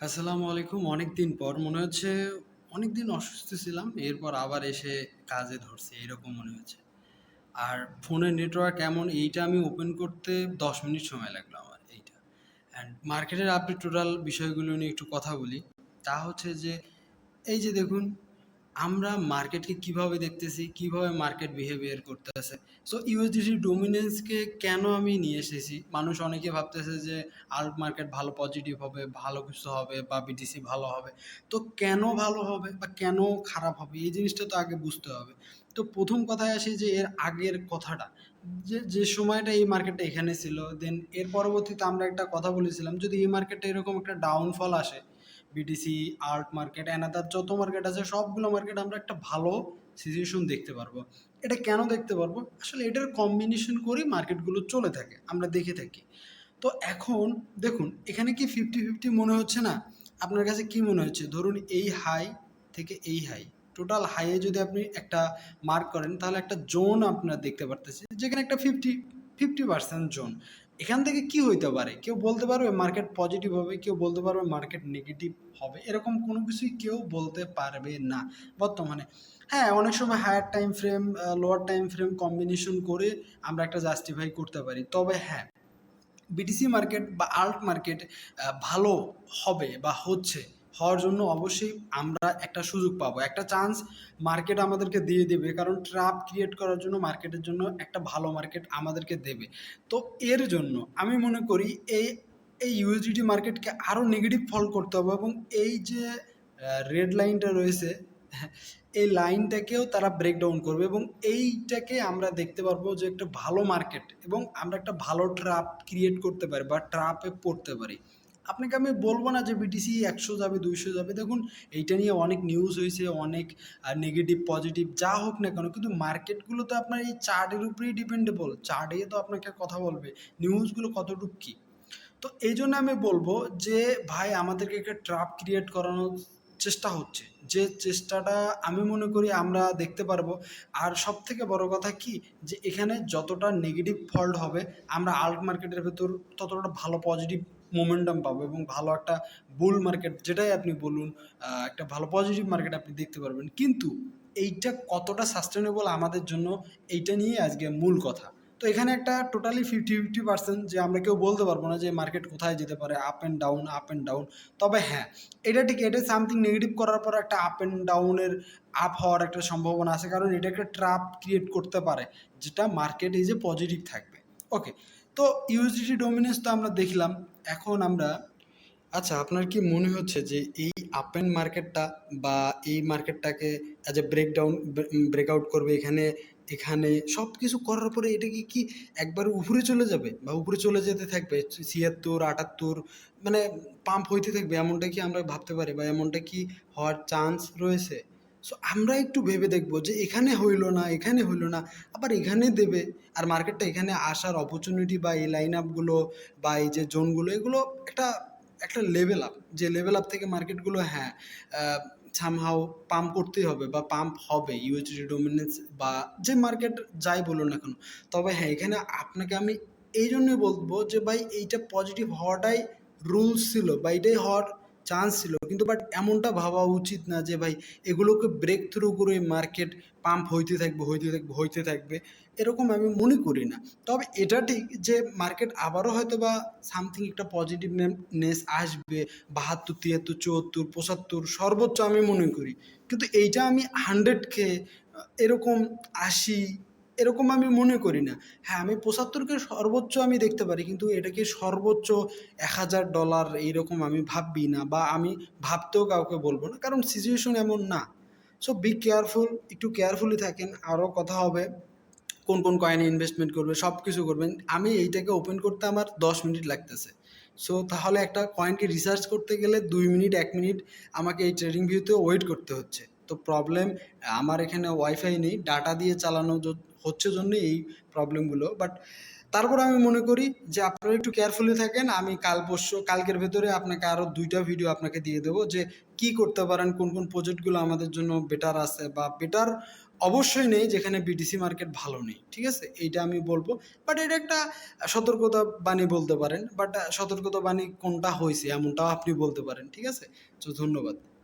আসসালামু আলাইকুম। অনেকদিন পর মনে হচ্ছে অনেকদিন অসুস্থ ছিলাম। এরপর আবার এসে কাজে ধরছি এরকম মনে হচ্ছে। আর ফোনের নেটওয়ার্ক এমন এইটা আমি ওপেন করতে ১০ মিনিট সময় লাগলো আমার এইটা। অ্যান্ড মার্কেটের আপডেট টোটাল বিষয়গুলো নিয়ে একটু কথা বলি। তা হচ্ছে যে এই যে দেখুন, আমরা মার্কেটকে কিভাবে দেখতেছি, কিভাবে মার্কেট বিহেভিয়ার করতেছে। সো ইউএসডিসি ডোমিনেন্সকে কেন আমি নিয়ে এসেছি? মানুষ অনেকে ভাবতেছে যে আল্ট মার্কেট ভালো পজিটিভ হবে, ভালো কিছু হবে বা বিটিসি ভালো হবে। তো কেন ভালো হবে বা কেন খারাপ হবে? এই জিনিসটা তো আগে বুঝতে হবে। তো ১ম কথায় আসি যে এর আগের কথাটা। যে সময়টা এই মার্কেটটা এখানে ছিল, দেন এর পরবর্তীতে আমরা একটা কথা বলেছিলাম যদি এই মার্কেটে এরকম একটা ডাউনফল আসে, বিটিসি, আল্ট মার্কেট, অ্যানাদার যত মার্কেট আছে সবগুলো মার্কেট আমরা একটা ভালো সিচুয়েশন দেখতে পারবো। এটা কেন দেখতে পারবো? আসলে এটার কম্বিনেশন করেই মার্কেটগুলো চলে থাকে। আমরা দেখে থাকি। তো এখন দেখুন এখানে কি 50-50 মনে হচ্ছে না? আপনার কাছে কি মনে হচ্ছে? ধরুন এই হাই থেকে এই হাই। টোটাল হাইয়ে যদি আপনি একটা মার্ক করেন তাহলে একটা জোন আপনারা দেখতে পারতেছেন যেখানে একটা 50% জোন। এখান থেকে কি হইতে পারে? কেউ বলতে পারবে মার্কেট পজিটিভ হবে, কেউ বলতে পারবে মার্কেট নেগেটিভ হবে। এরকম কোনো কিছুই কেউ বলতে পারবে না বর্তমানে। হ্যাঁ, অনেক সময় higher time frame, lower time frame combination করে আমরা একটা জাস্টিফাই করতে পারি। তবে হ্যাঁ, বিটিসি মার্কেট বা আল্ট মার্কেট ভালো হবে বা হচ্ছে, হওয়ার জন্য অবশ্যই আমরা একটা সুযোগ পাবো, একটা চান্স মার্কেট আমাদেরকে দিয়ে দেবে, কারণ ট্র্যাপ ক্রিয়েট করার জন্য মার্কেটের জন্য একটা ভালো মার্কেট আমাদেরকে দেবে। তো এর জন্য আমি মনে করি এই এই ইউএসডিটি মার্কেটকে আরও নেগেটিভ ফল করতে হবে এবং এই যে রেড লাইনটা রয়েছে এই লাইনটাকেও তারা ব্রেকডাউন করবে এবং এইটাকে আমরা দেখতে পারবো যে একটা ভালো মার্কেট এবং আমরা একটা ভালো ট্র্যাপ ক্রিয়েট করতে পারি বা ট্র্যাপে পড়তে পারি। আপনাকে আমি বলবো না যে বিটিসি ১০০ যাবে, ২০০ যাবে। দেখুন এইটা নিয়ে অনেক নিউজ হয়েছে, অনেক নেগেটিভ পজিটিভ যা হোক না কেন, কিন্তু মার্কেটগুলো তো আপনার এই চার্টের উপরেই ডিপেন্ডেবল। চার্টে তো আপনাকে কথা বলবে নিউজগুলো কতটুক কী। তো এই জন্য আমি বলবো যে ভাই আমাদেরকে একটা ট্র্যাপ ক্রিয়েট করানোর চেষ্টা হচ্ছে, যে চেষ্টাটা আমি মনে করি আমরা দেখতে পারবো। আর সব থেকে বড় কথা কি, যে এখানে যতটা নেগেটিভ ফল্ট হবে আমরা আল্ট মার্কেটের ভেতর ততটা ভালো পজিটিভ মোমেন্টাম পাবো এবং ভালো একটা বুল মার্কেট যেটাই আপনি বলুন, একটা ভালো পজিটিভ মার্কেট আপনি দেখতে পারবেন। কিন্তু এইটা কতটা সাস্টেনেবল আমাদের জন্য, এইটা নিয়ে আজকে মূল কথা। তো এখানে একটা টোটালি 50-50% যে আমরা কেউ বলতে পারবো না যে মার্কেট কোথায় যেতে পারে, up and down, up and down. তবে হ্যাঁ, এটা ঠিক, এটা সামথিং নেগেটিভ করার পর একটা আপ অ্যান্ড ডাউনের আপ হওয়ার একটা সম্ভাবনা আছে, কারণ এটা একটা ট্র্যাপ ক্রিয়েট করতে পারে যেটা মার্কেট এই যে পজিটিভ থাকবে। ওকে, তো ইউএসডিটি ডোমিনেন্স তো আমরা দেখলাম। এখন আমরা, আচ্ছা, আপনার কি মনে হচ্ছে যে এই আপ এন্ড মার্কেটটা বা এই মার্কেটটাকে অ্যাজ এ ব্রেকডাউন ব্রেকআউট করবে এখানে, এখানে সব কিছু করার পরে এটা কি একবার উপরে চলে যাবে বা উপরে চলে যেতে থাকবে ৭৬, ৭৮, মানে পাম্প হইতে থাকবে, এমনটা কি আমরা ভাবতে পারি বা এমনটা কি হওয়ার চান্স রয়েছে? সো আমরা একটু ভেবে দেখবো যে এখানে হইলো না, এখানে হইলো না, আবার এখানে দেবে। আর মার্কেটটা এখানে আসার অপরচুনিটি বা এই লাইন আপগুলো বা এই যে জোনগুলো, এগুলো একটা একটা লেভেল আপ, যে লেভেল আপ থেকে মার্কেটগুলো, হ্যাঁ, সামহাও পাম্প করতেই হবে বা পাম্প হবে ইউএসডি ডোমিনেন্স বা যে মার্কেট যাই বলুন না কেন। তবে হ্যাঁ, এখানে আপনাকে আমি এই জন্যই বলবো যে ভাই এইটা পজিটিভ হওয়াটাই রুলস ছিল বা এটাই হওয়ার চান্স ছিল, কিন্তু বাট এমনটা ভাবা উচিত না যে ভাই এগুলোকে ব্রেক থ্রু করে মার্কেট পাম্প হইতে থাকবে, হইতে থাকবে, হইতে থাকবে, এরকম আমি মনে করি না। তবে এটা ঠিক যে মার্কেট আবারও হয়তো বা সামথিং একটা পজিটিভনেস আসবে, ৭২, ৭৩, ৭৪, ৭৫ সর্বোচ্চ আমি মনে করি। কিন্তু এইটা আমি 100 এরকম ৮০ এরকম আমি মনে করি না। হ্যাঁ, আমি ৭৫ কে সর্বোচ্চ আমি দেখতে পারি, কিন্তু এটাকে সর্বোচ্চ $১,০০০ এইরকম আমি ভাববি না বা আমি ভাবতেও কাউকে বলবো না, কারণ সিচুয়েশন এমন না। সো বি কেয়ারফুল, একটু কেয়ারফুলি থাকেন। আরও কথা হবে কোন কোন কয়েনে ইনভেস্টমেন্ট করবে, সব কিছু করবেন। আমি এইটাকে ওপেন করতে আমার ১০ মিনিট লাগতেছে। সো তাহলে একটা কয়েনকে রিসার্চ করতে গেলে ২ মিনিট, ১ মিনিট আমাকে এই ট্রেডিং ভিউতে ওয়েট করতে হচ্ছে। তো প্রবলেম, আমার এখানে ওয়াইফাই নেই, ডাটা দিয়ে চালানো হচ্ছে জন্য এই প্রবলেমগুলো। বাট তারপর আমি মনে করি যে আপনারা একটু কেয়ারফুলি থাকেন। আমি কালকের ভেতরে আপনাকে আরও ২টা ভিডিও আপনাকে দিয়ে দেবো যে কি করতে পারেন, কোন কোন প্রজেক্টগুলো আমাদের জন্য বেটার আছে বা বেটার অবশ্যই নেই যেখানে বিটিসি মার্কেট ভালো নেই। ঠিক আছে? এইটা আমি বলব। বাট এটা একটা সতর্কতা বাণী বলতে পারেন। বাট সতর্কতা বাণী কোনটা হইছে এমনটাও আপনি বলতে পারেন। ঠিক আছে? তো ধন্যবাদ।